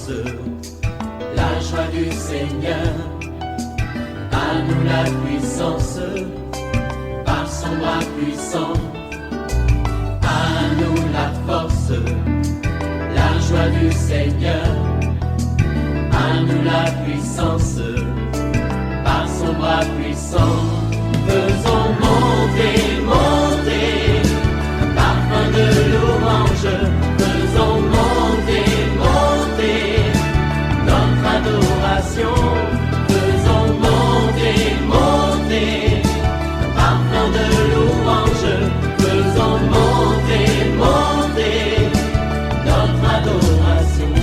force, la joie du Seigneur. À nous la puissance, par son bras puissant. À nous la force, la joie du Seigneur. À nous la puissance, par son bras puissant. Faisons monter, monter, parfum de louange. Faisons monter, monter, notre adoration. Faisons monter, monter, parfum de louange. Faisons monter, monter, notre adoration.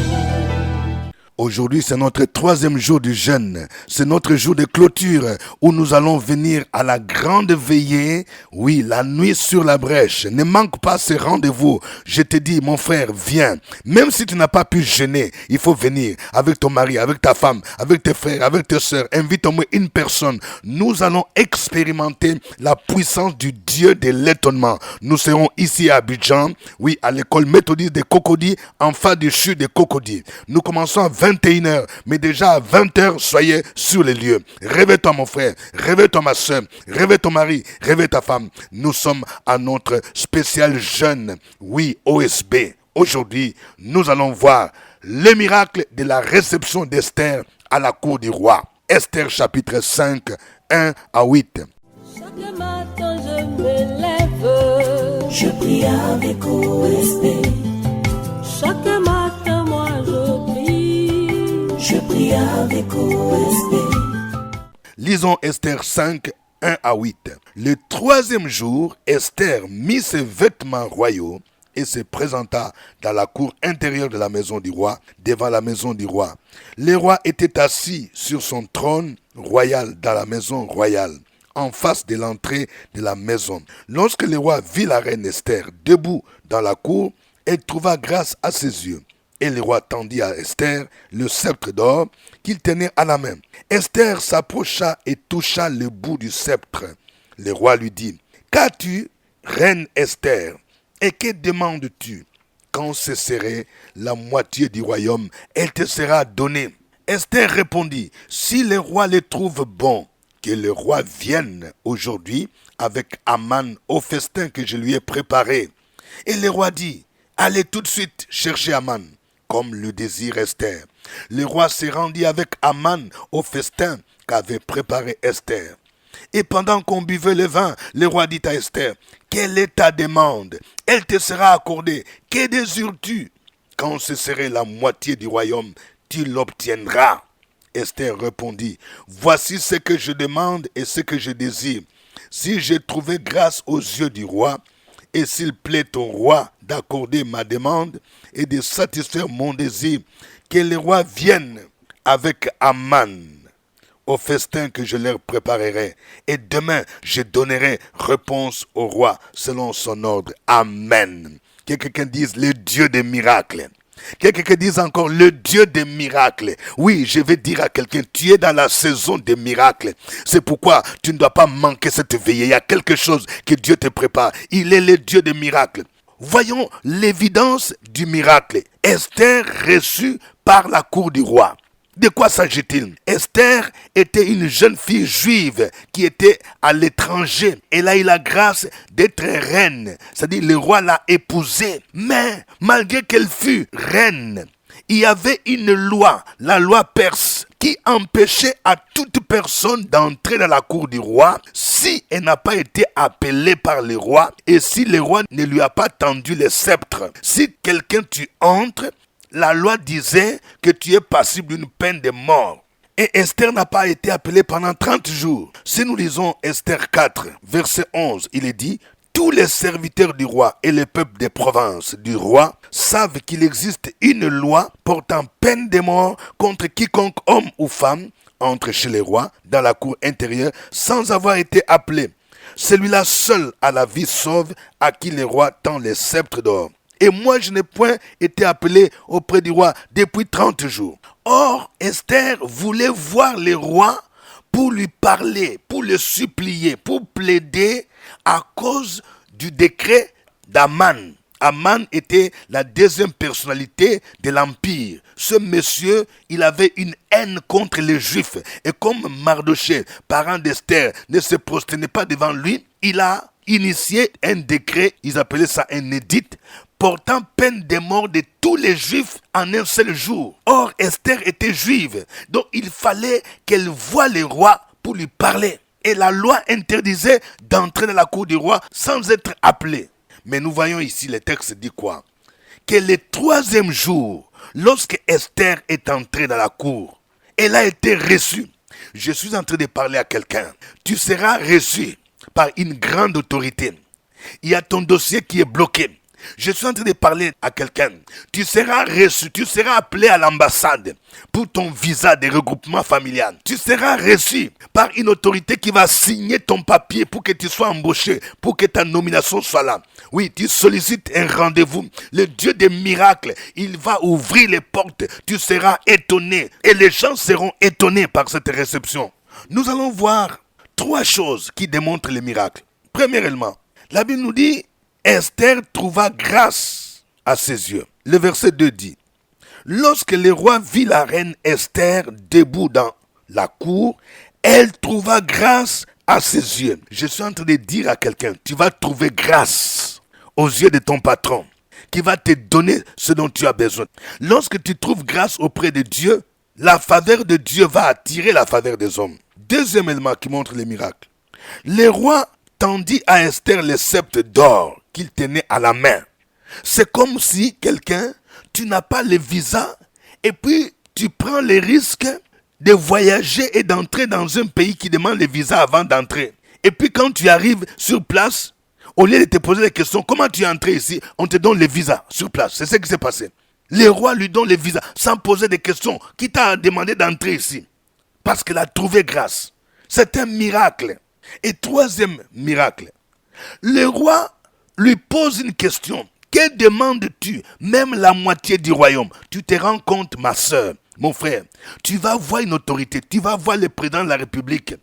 Aujourd'hui, c'est notre troisième jour du jeûne. C'est notre jour de clôture où nous allons venir à la grande veillée. Oui, la nuit sur la brèche. Ne manque pas ce rendez-vous. Je te dis, mon frère, viens. Même si tu n'as pas pu jeûner, il faut venir avec ton mari, avec ta femme, avec tes frères, avec tes sœurs. Invite au moins une personne. Nous allons expérimenter la puissance du Dieu de l'étonnement. Nous serons ici à Abidjan, oui, à l'école méthodiste de Cocody, en face du CHU de Cocody. Nous commençons à 21h, mais déjà à 20h, soyez sur les lieux. Réveille-toi mon frère, réveille-toi ma soeur, réveille ton mari, réveille ta femme. Nous sommes à notre spécial jeûne, oui, OSB. Aujourd'hui, nous allons voir le miracle de la réception d'Esther à la cour du roi. Esther chapitre 5, 1 à 8. Chaque matin je me lève, je prie avec OSB. Chaque matin moi je prie avec OSB. Lisons Esther 5, 1 à 8. Le troisième jour, Esther mit ses vêtements royaux et se présenta dans la cour intérieure de la maison du roi, devant la maison du roi. Le roi était assis sur son trône royal dans la maison royale, en face de l'entrée de la maison. Lorsque le roi vit la reine Esther debout dans la cour, elle trouva grâce à ses yeux. Et le roi tendit à Esther le sceptre d'or qu'il tenait à la main. Esther s'approcha et toucha le bout du sceptre. Le roi lui dit, « Qu'as-tu, reine Esther, et que demandes-tu? Quand cesserait la moitié du royaume, elle te sera donnée. » Esther répondit, « Si le roi le trouve bon, que le roi vienne aujourd'hui avec Aman au festin que je lui ai préparé. » Et le roi dit, « Allez tout de suite chercher Aman. » Comme le désire Esther. Le roi se rendit avec Aman au festin qu'avait préparé Esther. Et pendant qu'on buvait le vin, le roi dit à Esther, « Quelle est ta demande? Elle te sera accordée. Que désires-tu? Quand ce serait la moitié du royaume, tu l'obtiendras. » Esther répondit, « Voici ce que je demande et ce que je désire. Si j'ai trouvé grâce aux yeux du roi, et s'il plaît au roi d'accorder ma demande et de satisfaire mon désir, que le roi vienne avec Aman au festin que je leur préparerai. Et demain, je donnerai réponse au roi selon son ordre. Amen. Que quelqu'un dise le Dieu des miracles. Que quelqu'un dise encore le Dieu des miracles. Oui, je vais dire à quelqu'un, tu es dans la saison des miracles. C'est pourquoi tu ne dois pas manquer cette veillée. Il y a quelque chose que Dieu te prépare. Il est le Dieu des miracles. Voyons l'évidence du miracle. Esther reçue par la cour du roi. De quoi s'agit-il? Esther était une jeune fille juive qui était à l'étranger. Elle a eu la grâce d'être reine. C'est-à-dire le roi l'a épousée. Mais malgré qu'elle fût reine, il y avait une loi, la loi perse, qui empêchait à toute personne d'entrer dans la cour du roi si elle n'a pas été appelée par le roi et si le roi ne lui a pas tendu le sceptre. Si quelqu'un tu entres, la loi disait que tu es passible d'une peine de mort. Et Esther n'a pas été appelée pendant 30 jours. Si nous lisons Esther 4, verset 11, il est dit, « Tous les serviteurs du roi et les peuples des provinces du roi savent qu'il existe une loi portant peine de mort contre quiconque homme ou femme entre chez les rois dans la cour intérieure sans avoir été appelé. Celui-là seul a la vie sauve à qui le roi tend les sceptres d'or. Et moi, je n'ai point été appelé auprès du roi depuis 30 jours. » Or, Esther voulait voir le roi pour lui parler, pour le supplier, pour plaider à cause du décret d'Aman. Aman était la deuxième personnalité de l'Empire. Ce monsieur, il avait une haine contre les Juifs. Et comme Mardochée, parent d'Esther, ne se prosternait pas devant lui, il a initié un décret, ils appelaient ça un édit, portant peine de mort de tous les Juifs en un seul jour. Or, Esther était juive, donc il fallait qu'elle voie le roi pour lui parler. Et la loi interdisait d'entrer dans la cour du roi sans être appelé. Mais nous voyons ici, le texte dit quoi? Que le troisième jour, lorsque Esther est entrée dans la cour, elle a été reçue. Je suis en train de parler à quelqu'un. Tu seras reçu par une grande autorité. Il y a ton dossier qui est bloqué. Je suis en train de parler à quelqu'un. Tu seras reçu, tu seras appelé à l'ambassade pour ton visa de regroupement familial. Tu seras reçu par une autorité qui va signer ton papier pour que tu sois embauché, pour que ta nomination soit là. Oui, tu sollicites un rendez-vous. Le Dieu des miracles, il va ouvrir les portes. Tu seras étonné et les gens seront étonnés par cette réception. Nous allons voir 3 choses qui démontrent les miracles. Premièrement, la Bible nous dit Esther trouva grâce à ses yeux. Le verset 2 dit, lorsque le roi vit la reine Esther debout dans la cour, elle trouva grâce à ses yeux. Je suis en train de dire à quelqu'un, tu vas trouver grâce aux yeux de ton patron, qui va te donner ce dont tu as besoin. Lorsque tu trouves grâce auprès de Dieu, la faveur de Dieu va attirer la faveur des hommes. Deuxième élément qui montre les miracles. Le roi tendit à Esther le sceptre d'or qu'il tenait à la main. C'est comme si quelqu'un, tu n'as pas le visa et puis tu prends le risque de voyager et d'entrer dans un pays qui demande le visa avant d'entrer. Et puis quand tu arrives sur place, au lieu de te poser la question, comment tu es entré ici, on te donne le visa sur place. C'est ce qui s'est passé. Le roi lui donne le visa sans poser de questions. Qui t'a demandé d'entrer ici? Parce qu'elle a trouvé grâce. C'est un miracle. Et troisième miracle, le roi lui pose une question. Que demandes-tu? Même la moitié du royaume. Tu te rends compte, ma soeur, mon frère, tu vas voir une autorité, tu vas voir le président de la République,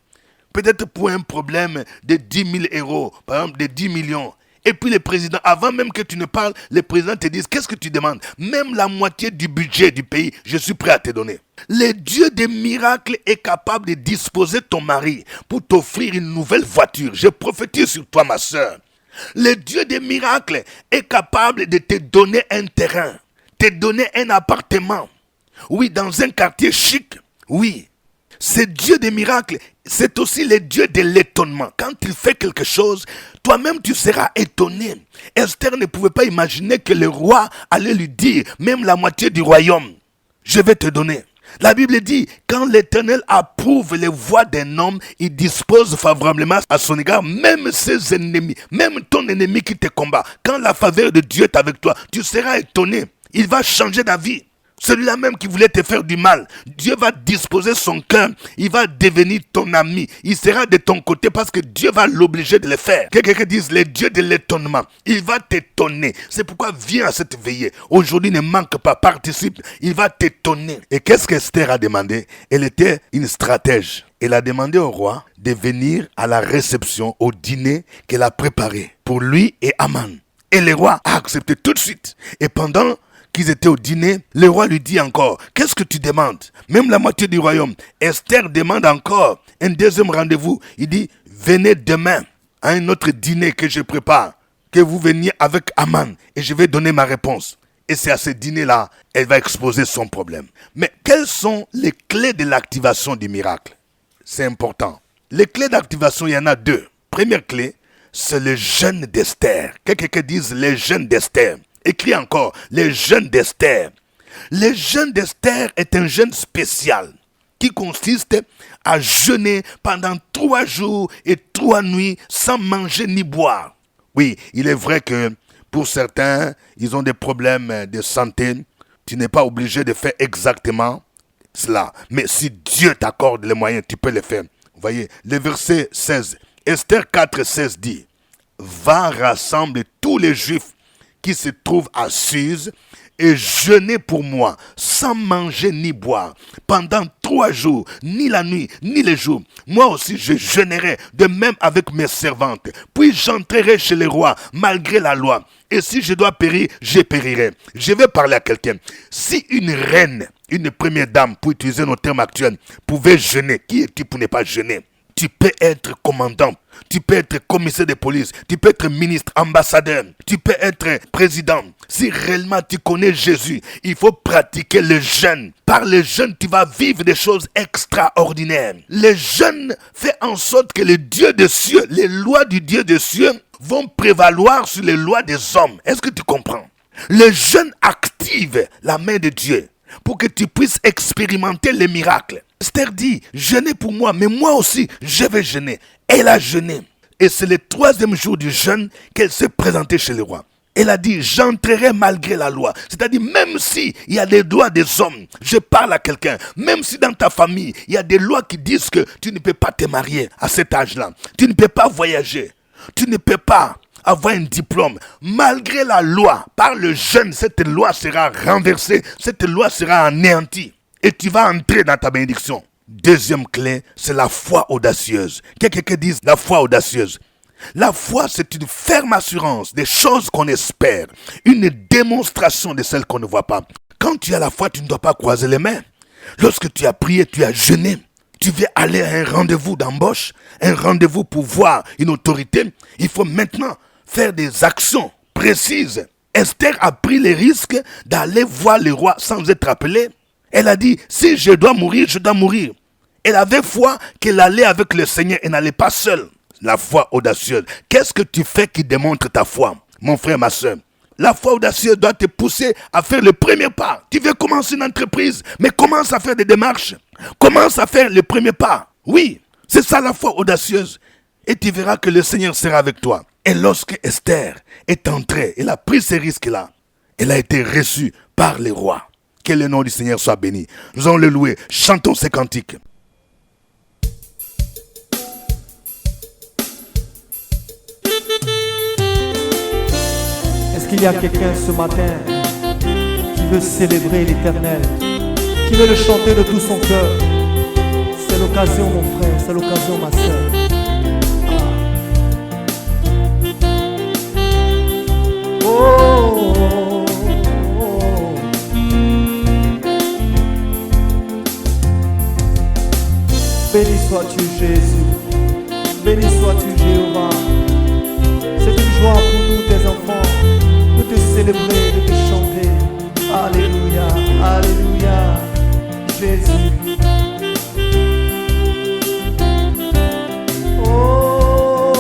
peut-être pour un problème de 10 000 euros, par exemple de 10 millions. Et puis le président, avant même que tu ne parles, le président te dit, qu'est-ce que tu demandes? Même la moitié du budget du pays, je suis prêt à te donner. Le Dieu des miracles est capable de disposer ton mari pour t'offrir une nouvelle voiture. Je prophétise sur toi, ma soeur. Le Dieu des miracles est capable de te donner un terrain, te donner un appartement. Oui, dans un quartier chic. Oui. Ce Dieu des miracles, c'est aussi le Dieu de l'étonnement. Quand il fait quelque chose, toi-même tu seras étonné. Esther ne pouvait pas imaginer que le roi allait lui dire, même la moitié du royaume, je vais te donner. La Bible dit, quand l'Éternel approuve les voies d'un homme, il dispose favorablement à son égard, même ses ennemis, même ton ennemi qui te combat. Quand la faveur de Dieu est avec toi, tu seras étonné. Il va changer d'avis. Celui-là même qui voulait te faire du mal, Dieu va disposer son cœur, il va devenir ton ami, il sera de ton côté parce que Dieu va l'obliger de le faire. Quelqu'un dise le Dieu de l'étonnement, il va t'étonner. C'est pourquoi viens à cette veillée. Aujourd'hui ne manque pas, participe, il va t'étonner. Et qu'est-ce qu'Esther a demandé? Elle était une stratège. Elle a demandé au roi de venir à la réception, au dîner qu'elle a préparé pour lui et Aman. Et le roi a accepté tout de suite. Et pendant qu'ils étaient au dîner, le roi lui dit encore, qu'est-ce que tu demandes? Même la moitié du royaume. Esther demande encore un deuxième rendez-vous. Il dit, venez demain à un autre dîner que je prépare, que vous veniez avec Aman et je vais donner ma réponse. Et c'est à ce dîner-là, elle va exposer son problème. Mais quelles sont les clés de l'activation du miracle? C'est important. Les clés d'activation, il y en a 2. Première clé, c'est le jeûne d'Esther. Quelqu'un dise le jeûne d'Esther. Écrit encore, le jeûne d'Esther. Le jeûne d'Esther est un jeûne spécial qui consiste à jeûner pendant 3 jours et 3 nuits sans manger ni boire. Oui, il est vrai que pour certains, ils ont des problèmes de santé. Tu n'es pas obligé de faire exactement cela. Mais si Dieu t'accorde les moyens, tu peux le faire. Vous voyez, le verset 16, Esther 4, 16 dit, « Va rassembler tous les Juifs qui se trouvent à Suse et jeûner pour moi, sans manger ni boire, pendant 3 jours, ni la nuit, ni les jours. Moi aussi, je jeûnerai, de même avec mes servantes. Puis j'entrerai chez les rois, malgré la loi. Et si je dois périr, je périrai. Je vais parler à quelqu'un. Si une reine, une première dame, pour utiliser nos termes actuels, pouvait jeûner, qui es-tu pour ne pas jeûner? Tu peux être commandant, tu peux être commissaire de police, tu peux être ministre, ambassadeur, tu peux être président. Si réellement tu connais Jésus, il faut pratiquer le jeûne. Par le jeûne, tu vas vivre des choses extraordinaires. Le jeûne fait en sorte que le Dieu des cieux, les lois du Dieu des cieux vont prévaloir sur les lois des hommes. Est-ce que tu comprends? Le jeûne active la main de Dieu pour que tu puisses expérimenter les miracles. Esther dit, jeûnez pour moi, mais moi aussi, je vais jeûner. Elle a jeûné. Et c'est le 3e jour du jeûne qu'elle s'est présentée chez le roi. Elle a dit, j'entrerai malgré la loi. C'est-à-dire, même s'il y a des lois des hommes, je parle à quelqu'un, même si dans ta famille, il y a des lois qui disent que tu ne peux pas te marier à cet âge-là, tu ne peux pas voyager, tu ne peux pas avoir un diplôme, malgré la loi, par le jeûne, cette loi sera renversée, cette loi sera anéantie. Et tu vas entrer dans ta bénédiction. 2e clé, c'est la foi audacieuse. Quelqu'un dise la foi audacieuse. La foi, c'est une ferme assurance des choses qu'on espère, une démonstration de celles qu'on ne voit pas. Quand tu as la foi, tu ne dois pas croiser les mains. Lorsque tu as prié, tu as jeûné, tu veux aller à un rendez-vous d'embauche, un rendez-vous pour voir une autorité, il faut maintenant faire des actions précises. Esther a pris le risque d'aller voir le roi sans être appelée. Elle a dit, si je dois mourir, je dois mourir. Elle avait foi qu'elle allait avec le Seigneur et n'allait pas seule. La foi audacieuse. Qu'est-ce que tu fais qui démontre ta foi, mon frère, ma soeur? La foi audacieuse doit te pousser à faire le premier pas. Tu veux commencer une entreprise, mais commence à faire des démarches. Commence à faire le premier pas. Oui, c'est ça la foi audacieuse. Et tu verras que le Seigneur sera avec toi. Et lorsque Esther est entrée, elle a pris ces risques-là. Elle a été reçue par les rois. Que le nom du Seigneur soit béni. Nous allons le louer. Chantons ces cantiques. Est-ce qu'il y a quelqu'un ce matin qui veut célébrer l'Éternel, qui veut le chanter de tout son cœur? C'est l'occasion, mon frère, c'est l'occasion, ma soeur. Oh, oh, oh. Béni sois-tu Jésus, béni sois-tu Jéhovah. C'est une joie pour nous tes enfants de te célébrer, de te chanter. Alléluia, alléluia, Jésus. Oh,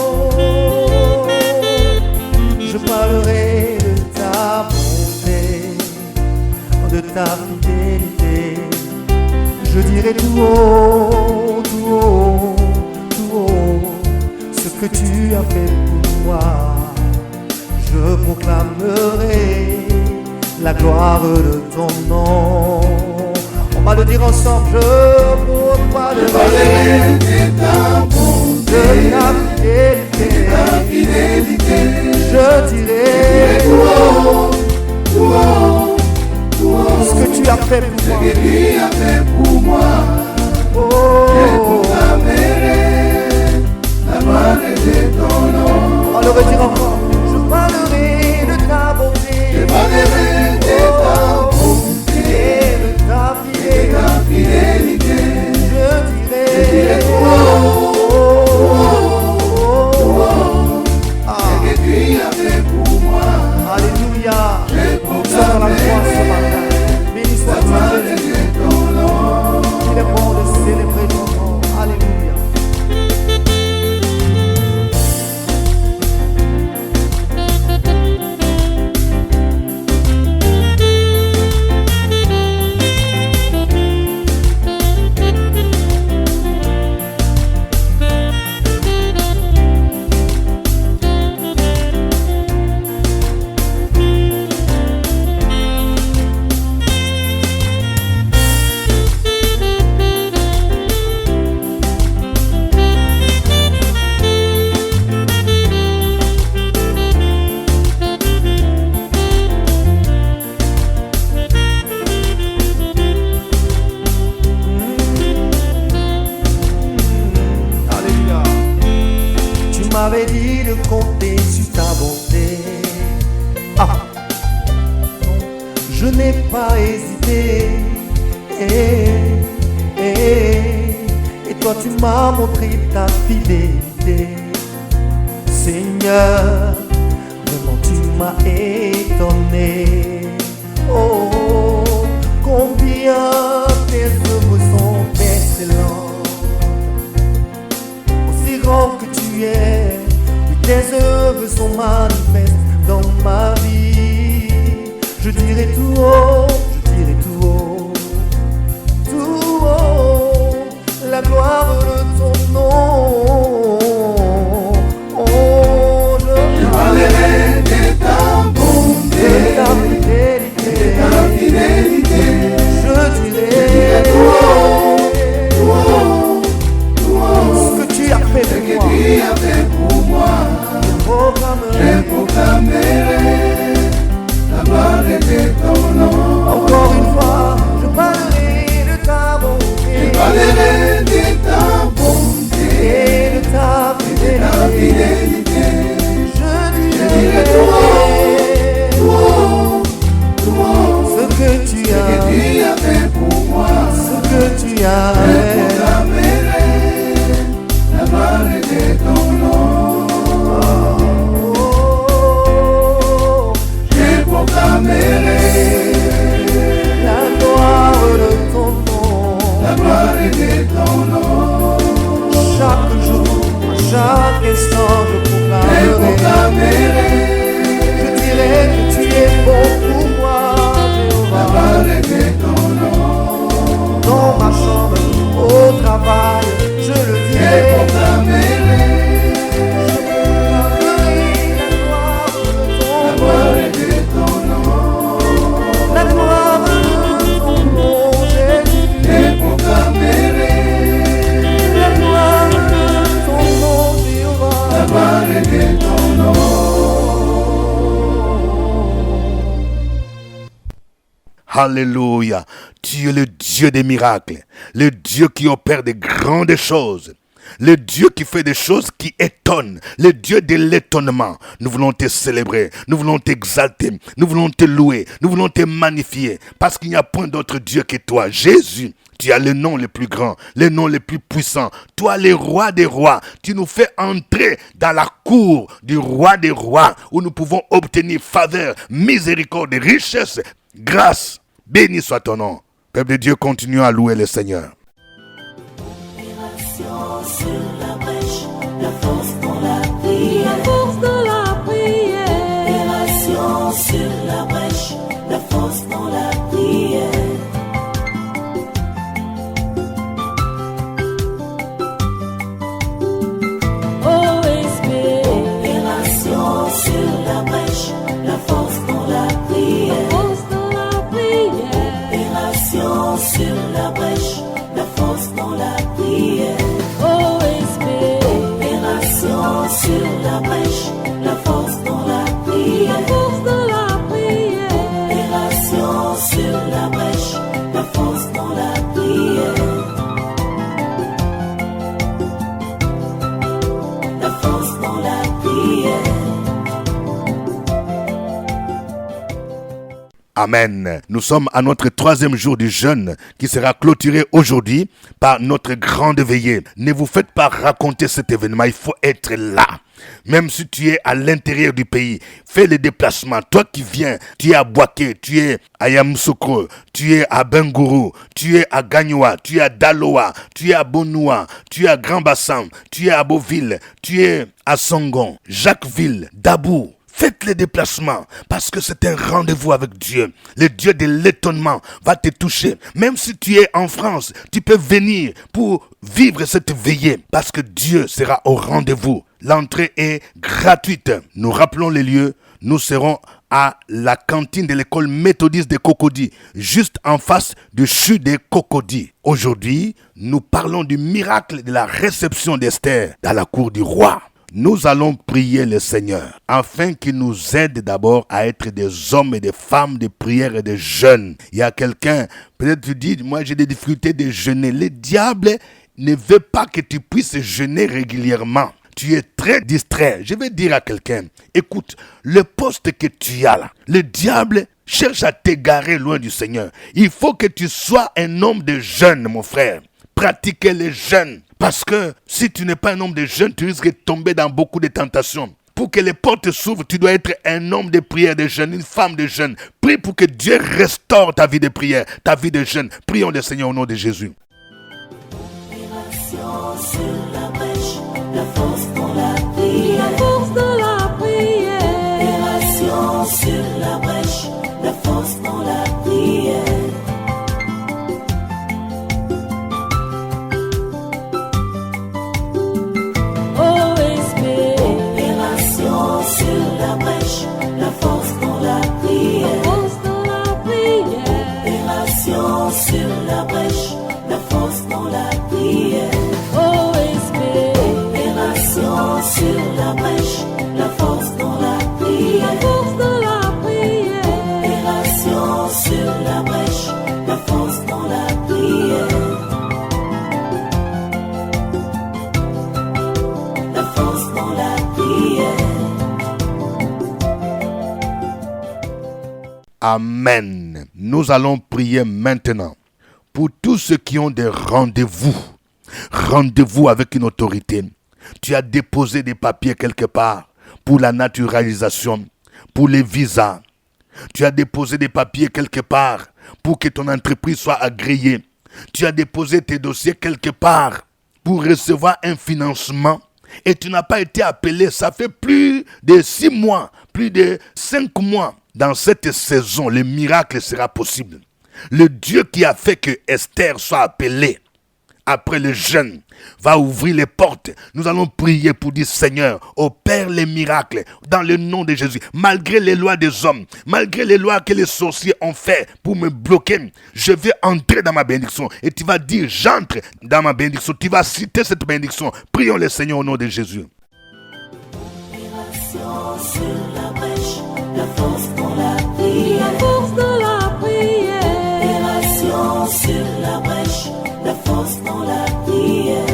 je parlerai de ta bonté, de ta fidélité. Je dirai tout haut, tout haut, tout haut, ce que tu as fait pour moi. Je proclamerai la gloire de ton nom. On va le dire ensemble. Je proclamerai de ta bonté, de ta fidélité. Je dirai tout haut, ce que tu as fait pour moi. Oh, je proclamerai la gloire de ton nom. On va le redire encore. Je parlerai de ta bonté. Je parlerai de ta bonté et de ta fidélité. Je dirai ce que tu as fait pour moi. Alléluia. Nous sommes dans la joie ce matin. Béni sois-tu Jésus. Il est bon de célébrer ton nom. Alléluia. n'ai pas hésité. Et toi tu m'as montré ta fidélité. Seigneur, vraiment tu m'as étonné. Oh, combien tes œuvres sont excellentes. Aussi grand que tu es, oui, tes œuvres sont manifestes dans ma vie. Je dirai tout haut, la gloire de ton nom. Oh, je parlerai de ta bonté, de ta fidélité, de ta fidélité. Je dirai ce que tu as fait pour moi. Je proclamerai la gloire de ton nom. Encore une fois, je parlerai de ta bonté. Je parlerai de ta bonté Et de ta fidélité. Je dirai ce que tu as fait pour moi. Ce que tu as Je fait. proclamerai la gloire de ton nom. Oh, Je proclamerai la gloire de ton nom. la gloire de ton nom. Chaque jour, chaque instant, je Je proclamerai. proclamerai Je dirai que tu es bon pour moi, la Jéhovah. gloire de ton nom. Dans ma chambre, au travail, je le Je dirai. proclamerai La gloire de ton nom. la gloire de ton nom. La gloire de ton nom, Jésus. Je proclamerai La gloire de ton nom, la Jéhovah. gloire de ton nom. Alléluia. Tu es le Dieu des miracles, le Dieu qui opère de grandes choses, le Dieu qui fait des choses qui étonnent, le Dieu de l'étonnement. Nous voulons te célébrer, nous voulons t'exalter, nous voulons te louer, nous voulons te magnifier, parce qu'il n'y a point d'autre Dieu que toi. Jésus, tu as le nom le plus grand, le nom le plus puissant. Toi, le roi des rois, tu nous fais entrer dans la cour du roi des rois, où nous pouvons obtenir faveur, miséricorde, richesse, grâce. Béni soit ton nom. Peuple de Dieu, continue à louer le Seigneur. Opération sur la brèche, la force dans la prière. La force dans la prière. Opération sur la brèche, la force dans la prière. OSP. Opération sur la brèche, la force dans la prière. La force dans la prière. Opération sur la brèche, la force dans la prière. OSP. Opération sur la brèche, la force dans la prière. La force dans la prière. Opération sur la brèche, la force dans la prière. La force dans la prière. Amen. Nous sommes à notre 3e jour du jeûne qui sera clôturé aujourd'hui par notre grande veillée. Ne vous faites pas raconter cet événement, il faut être là. Même si tu es à l'intérieur du pays, fais le déplacement. Toi qui viens, tu es à Boaké, tu es à Yamoussoukro, tu es à Bengourou, tu es à Gagnoa, tu es à Daloa, tu es à Bonoua, tu es à Grand Bassam, tu es à Beauville, tu es à Songon, Jacquesville, Dabou. Faites les déplacements parce que c'est un rendez-vous avec Dieu. Le Dieu de l'étonnement va te toucher. Même si tu es en France, tu peux venir pour vivre cette veillée parce que Dieu sera au rendez-vous. L'entrée est gratuite. Nous rappelons les lieux. Nous serons à la cantine de l'école méthodiste de Cocody, juste en face du CHU de Cocody. Aujourd'hui, nous parlons du miracle de la réception d'Esther dans la cour du roi. Nous allons prier le Seigneur afin qu'il nous aide d'abord à être des hommes et des femmes de prière et de jeûne. Il y a quelqu'un, peut-être tu dis, moi j'ai des difficultés de jeûner. Le diable ne veut pas que tu puisses jeûner régulièrement. Tu es très distrait. Je vais dire à quelqu'un, écoute, le poste que tu as là, le diable cherche à t'égarer loin du Seigneur. Il faut que tu sois un homme de jeûne, mon frère. Pratiquez les jeûnes. Parce que si tu n'es pas un homme de jeûne, tu risques de tomber dans beaucoup de tentations. Pour que les portes s'ouvrent, tu dois être un homme de prière de jeûne, une femme de jeûne. Prie pour que Dieu restaure ta vie de prière, ta vie de jeûne. Prions le Seigneur au nom de Jésus. Opération sur la brèche, la force dans la prière. La force de la prière. Opération sur la brèche, la force dans la prière. OSP. Opération sur la brèche, la force dans la prière. Force de la prière. Opération sur la brèche, la force dans la prière. OSP. Opération sur la brèche, la force dans la prière. Force de la prière. Opération sur la brèche, la force dans la prière. La force dans la prière. Amen. Nous allons prier maintenant pour tous ceux qui ont des rendez-vous. Rendez-vous avec une autorité. Tu as déposé des papiers quelque part pour la naturalisation, pour les visas. Tu as déposé des papiers quelque part pour que ton entreprise soit agréée. Tu as déposé tes dossiers quelque part pour recevoir un financement et tu n'as pas été appelé. Ça fait plus de 6 mois, plus de 5 mois. Dans cette saison, le miracle sera possible. Le Dieu qui a fait que Esther soit appelée après le jeûne va ouvrir les portes. Nous allons prier pour dire Seigneur, opère les miracles dans le nom de Jésus. Malgré les lois des hommes, malgré les lois que les sorciers ont fait pour me bloquer, je vais entrer dans ma bénédiction. Et tu vas dire j'entre dans ma bénédiction. Tu vas citer cette bénédiction. Prions le Seigneur au nom de Jésus. Opération sur la brèche, la force dans la prière. La force de la prière. Opération sur la brèche, la force dans la prière.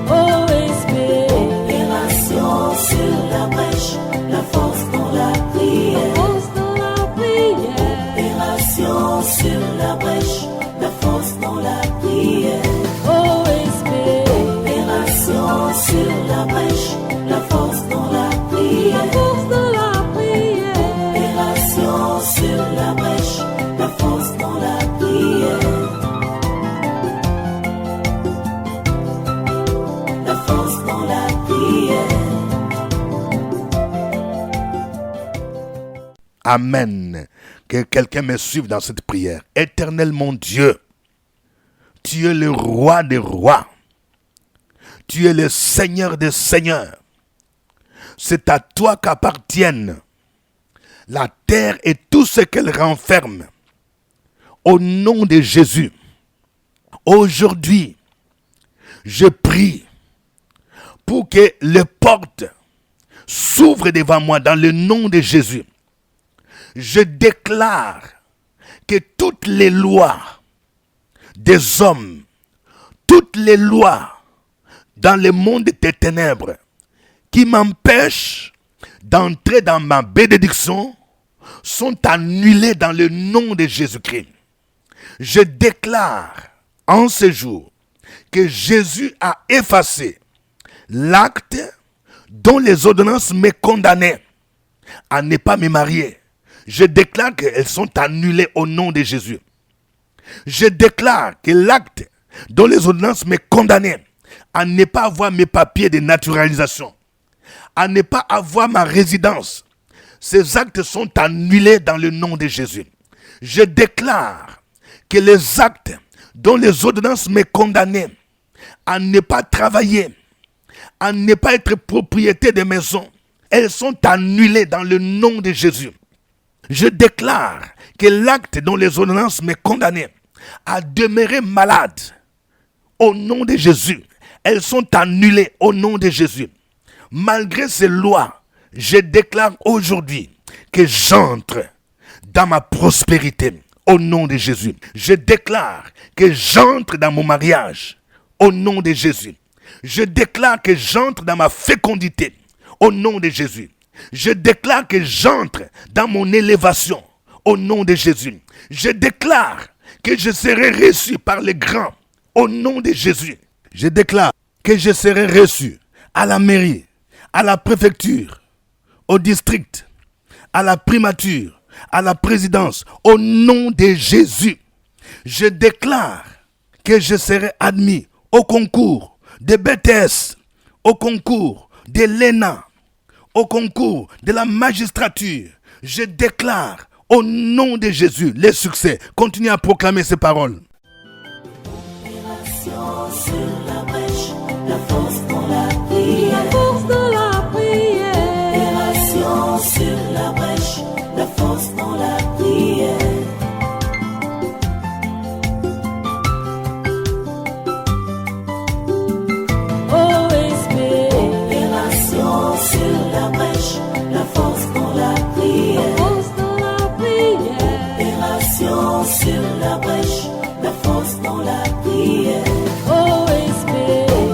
OSP. Opération sur la brèche, la force dans la prière. Force de la prière. Opération sur la brèche, la force dans la prière. OSP. Opération sur la brèche, la force dans la prière. Force de la prière. Opération sur la brèche, la force dans la prière. La force dans la prière. Amen. Que quelqu'un me suive dans cette prière. Éternel mon Dieu, tu es le roi des rois. Tu es le Seigneur des seigneurs. C'est à toi qu'appartiennent la terre et tout ce qu'elle renferme. Au nom de Jésus, aujourd'hui, je prie pour que les portes s'ouvrent devant moi dans le nom de Jésus. Je déclare que toutes les lois des hommes, toutes les lois dans le monde des ténèbres qui m'empêchent d'entrer dans ma bénédiction sont annulées dans le nom de Jésus-Christ. Je déclare en ce jour que Jésus a effacé l'acte dont les ordonnances me condamnaient à ne pas me marier. Je déclare qu'elles sont annulées au nom de Jésus. Je déclare que l'acte dont les ordonnances me condamnaient à ne pas avoir mes papiers de naturalisation, à ne pas avoir ma résidence, ces actes sont annulés dans le nom de Jésus. Je déclare que les actes dont les ordonnances me condamnaient à ne pas travailler, à ne pas être propriétaire de maison, elles sont annulées dans le nom de Jésus. Je déclare que l'acte dont les ordonnances me condamnaient à demeurer malade, au nom de Jésus, elles sont annulées au nom de Jésus. Malgré ces lois, je déclare aujourd'hui que j'entre dans ma prospérité au nom de Jésus. Je déclare que j'entre dans mon mariage au nom de Jésus. Je déclare que j'entre dans ma fécondité au nom de Jésus. Je déclare que j'entre dans mon élévation au nom de Jésus. Je déclare que je serai reçu par les grands au nom de Jésus. Je déclare que je serai reçu à la mairie, à la préfecture, au district, à la primature, à la présidence, au nom de Jésus. Je déclare que je serai admis au concours de BTS, au concours de l'ENA, au concours de la magistrature. Je déclare au nom de Jésus les succès. Continuez à proclamer ces paroles. Opération sur la brèche, la force dans la prière. Force de la prière. Opération sur la brèche, la force dans la prière. OSB. Opération sur la brèche, la force dans la prière. Force de la prière. Opération sur la brèche, la force dans la prière. OSB.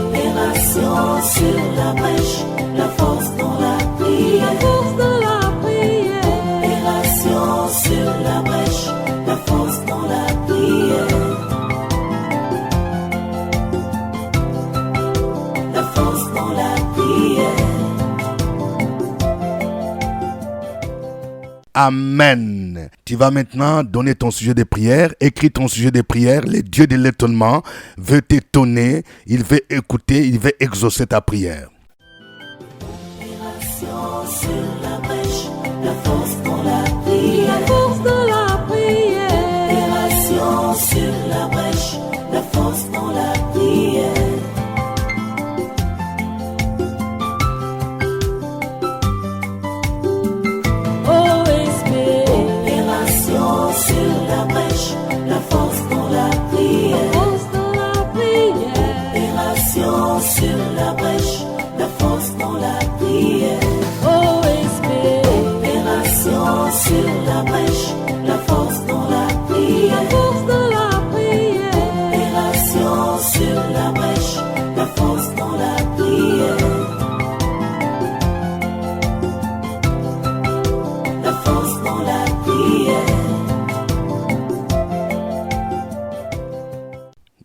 Opération sur la brèche, la force dans la prière. Force de la prière. Opération sur la brèche, la force dans la prière. La force dans la prière. Amen. Tu vas maintenant donner ton sujet de prière. Écris ton sujet de prière. Le Dieu de l'étonnement veut t'étonner. Il veut écouter. Il veut exaucer ta prière. Opération sur la brèche, la force dans la prière. Force de la prière. Opération sur la brèche, la force dans la prière. OSB. Opération sur la brèche, la force dans la prière. Force de la prière. Opération sur la brèche, la force dans la prière. OSB. Opération sur la brèche, la force dans la prière. Force de la prière. Opération sur la brèche, la force dans la prière. La force dans la prière.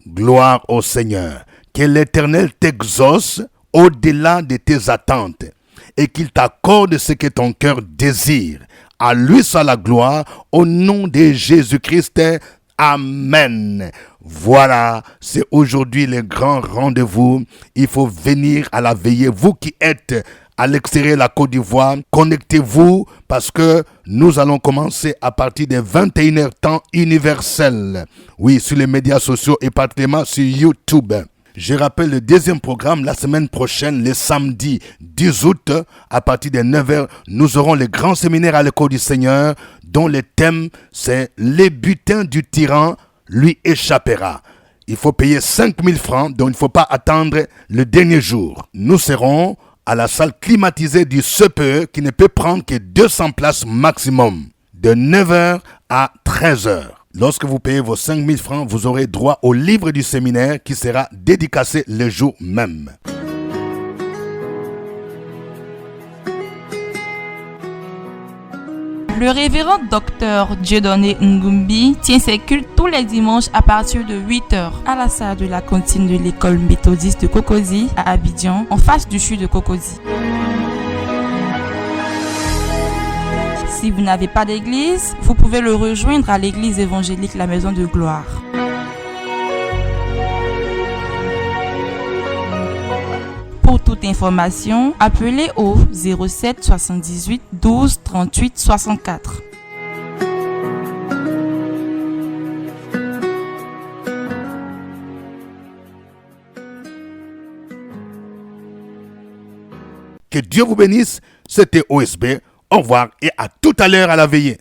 Gloire au Seigneur. Que l'Éternel t'exauce au-delà de tes attentes et qu'il t'accorde ce que ton cœur désire. À lui soit la gloire au nom de Jésus-Christ. Amen. Voilà, c'est aujourd'hui le grand rendez-vous. Il faut venir à la veillée. Vous qui êtes à l'extérieur de la Côte d'Ivoire, connectez-vous parce que nous allons commencer à partir de 21h temps universel. Oui, sur les médias sociaux et particulièrement sur YouTube. Je rappelle le deuxième programme la semaine prochaine, le samedi 10 août, à partir de 9h, nous aurons le grand séminaire à l'école du Seigneur, dont le thème c'est « Les butins du tyran lui échappera ». Il faut payer 5000 francs, donc il ne faut pas attendre le dernier jour. Nous serons à la salle climatisée du CPE qui ne peut prendre que 200 places maximum, de 9h à 13h. Lorsque vous payez vos 5000 francs, vous aurez droit au livre du séminaire qui sera dédicacé le jour même. Le révérend docteur Dieudonné Ngumbi tient ses cultes tous les dimanches à partir de 8h à la salle de la cantine de l'école méthodiste de Cocody à Abidjan, en face du CHU de Cocody. Si vous n'avez pas d'église, vous pouvez le rejoindre à l'église évangélique La Maison de Gloire. Pour toute information, appelez au 07 78 12 38 64. Que Dieu vous bénisse. C'était OSB. Au revoir et à tout à l'heure à la veillée.